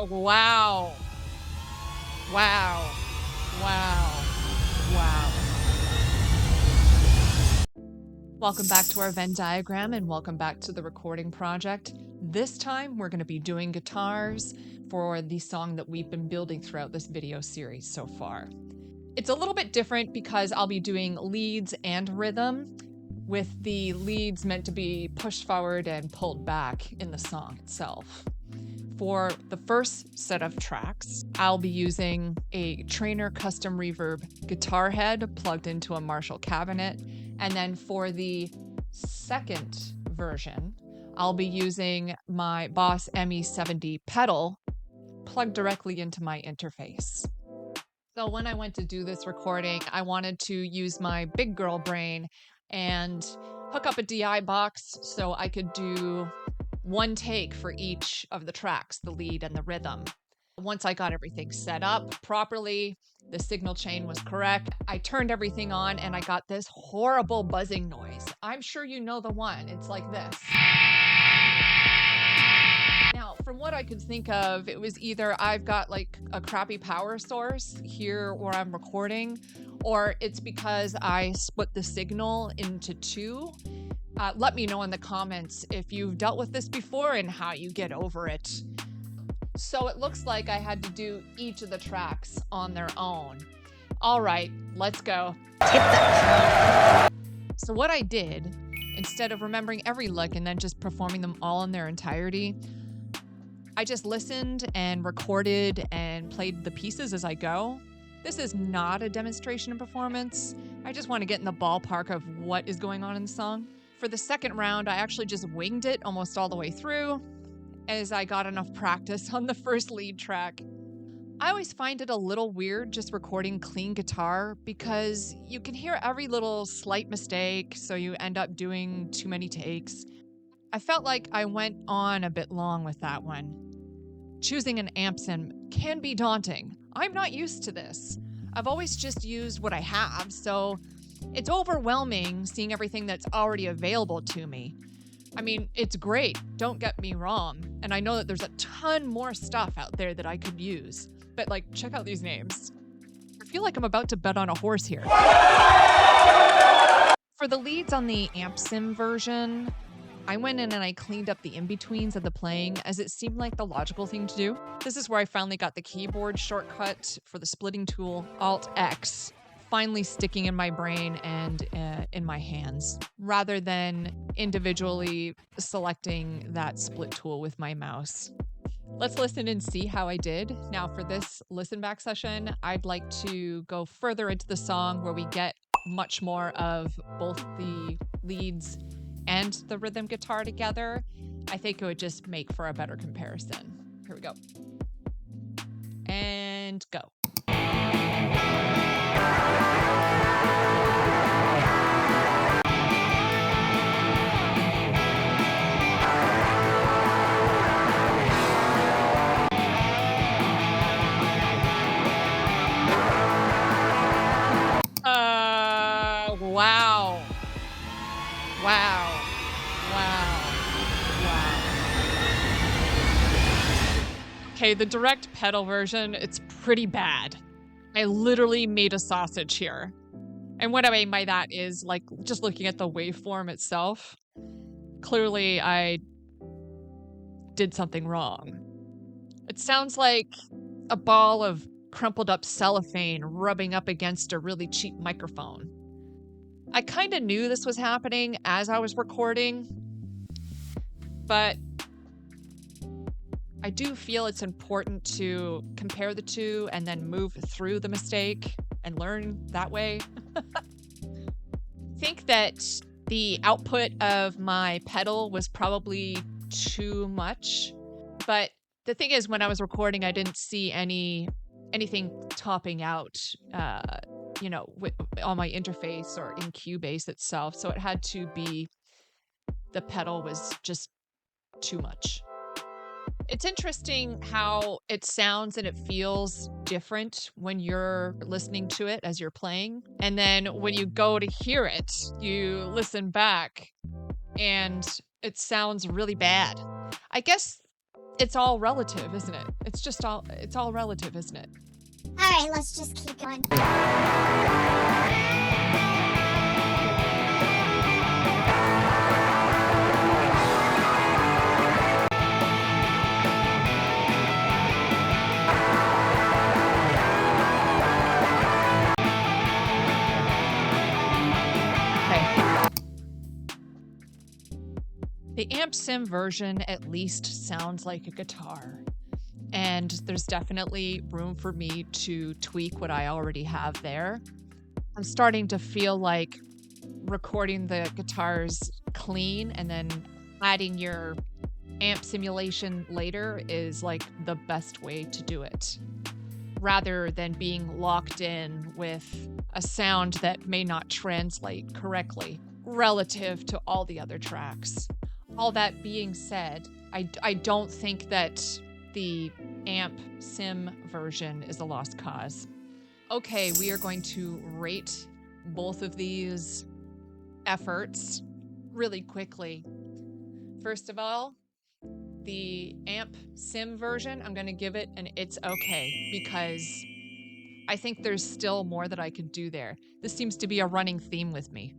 Wow. Wow. Wow. Wow. Welcome back to our Venn diagram and welcome back to the recording project. This time we're going to be doing guitars for the song that we've been building throughout this video series so far. It's a little bit different because I'll be doing leads and rhythm, with the leads meant to be pushed forward and pulled back in the song itself. For the first set of tracks, I'll be using a Trainer custom reverb guitar head plugged into a Marshall cabinet. And then for the second version, I'll be using my Boss ME70 pedal plugged directly into my interface. So when I went to do this recording, I wanted to use my big girl brain and hook up a DI box so I could do one take for each of the tracks, the lead and the rhythm. Once I got everything set up properly, the signal chain was correct, I turned everything on and I got this horrible buzzing noise. I'm sure you know the one. It's like this. Now, from what I could think of, it was either I've got like a crappy power source here where I'm recording, or it's because I split the signal into two. Let me know in the comments if you've dealt with this before and how you get over it. So it looks like I had to do each of the tracks on their own. All right, let's go. So what I did, instead of remembering every lick and then just performing them all in their entirety, I just listened and recorded and played the pieces as I go. This is not a demonstration of performance. I just want to get in the ballpark of what is going on in the song. For the second round, I actually just winged it almost all the way through as I got enough practice on the first lead track. I always find it a little weird just recording clean guitar because you can hear every little slight mistake, so you end up doing too many takes. I felt like I went on a bit long with that one. Choosing an amp sim can be daunting. I'm not used to this. I've always just used what I have, so it's overwhelming seeing everything that's already available to me. I mean, it's great, don't get me wrong, and I know that there's a ton more stuff out there that I could use, but like, check out these names. I feel like I'm about to bet on a horse here. For the leads on the amp sim version, I went in and I cleaned up the in-betweens of the playing as it seemed like the logical thing to do. This is where I finally got the keyboard shortcut for the splitting tool, Alt-X, finally sticking in my brain and in my hands, rather than individually selecting that split tool with my mouse. Let's listen and see how I did. Now for this listen back session, I'd like to go further into the song where we get much more of both the leads and the rhythm guitar together. I think it would just make for a better comparison. Here we go. And go. Wow. Wow. Wow. Wow. Okay, the direct pedal version, it's pretty bad. I literally made a sausage here. And what I mean by that is, like, just looking at the waveform itself, clearly I did something wrong. It sounds like a ball of crumpled up cellophane rubbing up against a really cheap microphone. I kind of knew this was happening as I was recording, but I do feel it's important to compare the two and then move through the mistake and learn that way. I think that the output of my pedal was probably too much, but the thing is, when I was recording, I didn't see anything topping out, on my interface or in Cubase itself. So it had to be, the pedal was just too much. It's interesting how it sounds and it feels different when you're listening to it as you're playing. And then when you go to hear it, you listen back and it sounds really bad. I guess It's all relative, isn't it? It's all relative, isn't it? Alright, let's just keep going. The amp sim version at least sounds like a guitar, and there's definitely room for me to tweak what I already have there. I'm starting to feel like recording the guitars clean and then adding your amp simulation later is like the best way to do it, rather than being locked in with a sound that may not translate correctly relative to all the other tracks. All that being said, I don't think that the amp sim version is a lost cause. Okay, we are going to rate both of these efforts really quickly. First of all, the amp sim version, I'm going to give it an it's okay, because I think there's still more that I could do there. This seems to be a running theme with me.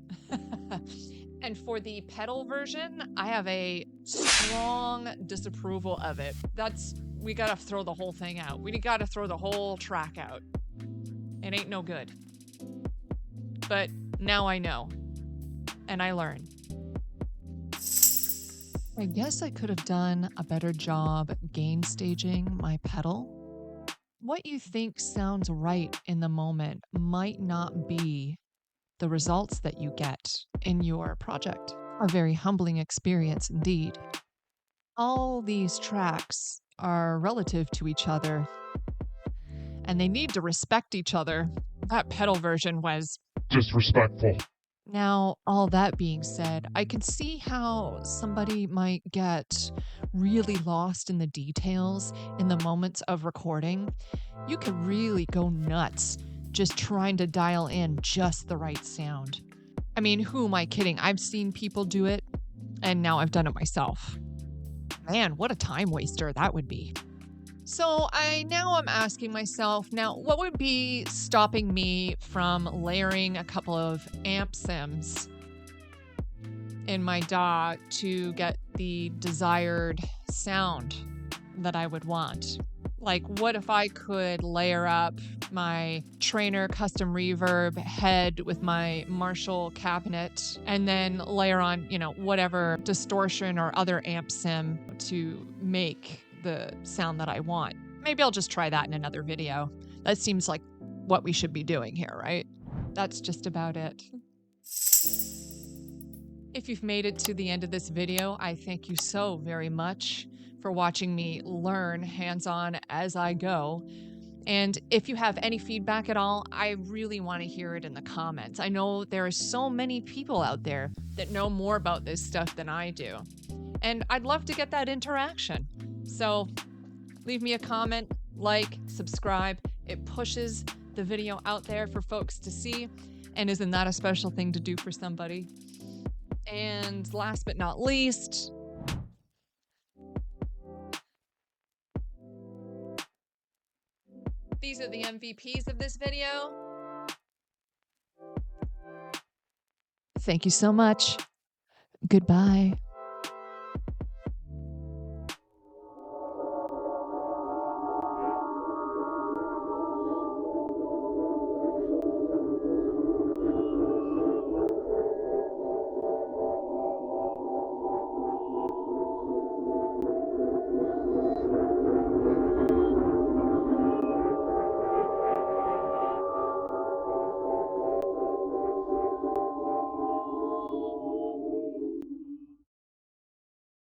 And for the pedal version, I have a strong disapproval of it. We gotta throw the whole thing out. We gotta throw the whole track out. It ain't no good. But now I know. And I learn. I guess I could have done a better job gain staging my pedal. What you think sounds right in the moment might not be the results that you get in your project. A very humbling experience indeed. All these tracks are relative to each other, and they need to respect each other. That pedal version was disrespectful. Now, all that being said, I can see how somebody might get really lost in the details in the moments of recording. You could really go nuts just trying to dial in just the right sound. I mean, who am I kidding? I've seen people do it, and now I've done it myself. Man, what a time waster that would be. So I'm asking myself, now what would be stopping me from layering a couple of amp sims in my DAW to get the desired sound that I would want? Like, what if I could layer up my Trainer custom reverb head with my Marshall cabinet and then layer on, whatever distortion or other amp sim to make the sound that I want? Maybe I'll just try that in another video. That seems like what we should be doing here, right? That's just about it. If you've made it to the end of this video, I thank you so very much for watching me learn hands-on as I go. And if you have any feedback at all, I really want to hear it in the comments. I know there are so many people out there that know more about this stuff than I do, and I'd love to get that interaction. So leave me a comment, like, subscribe. It pushes the video out there for folks to see, and isn't that a special thing to do for somebody? And last but not least, these are the MVPs of this video. Thank you so much. Goodbye.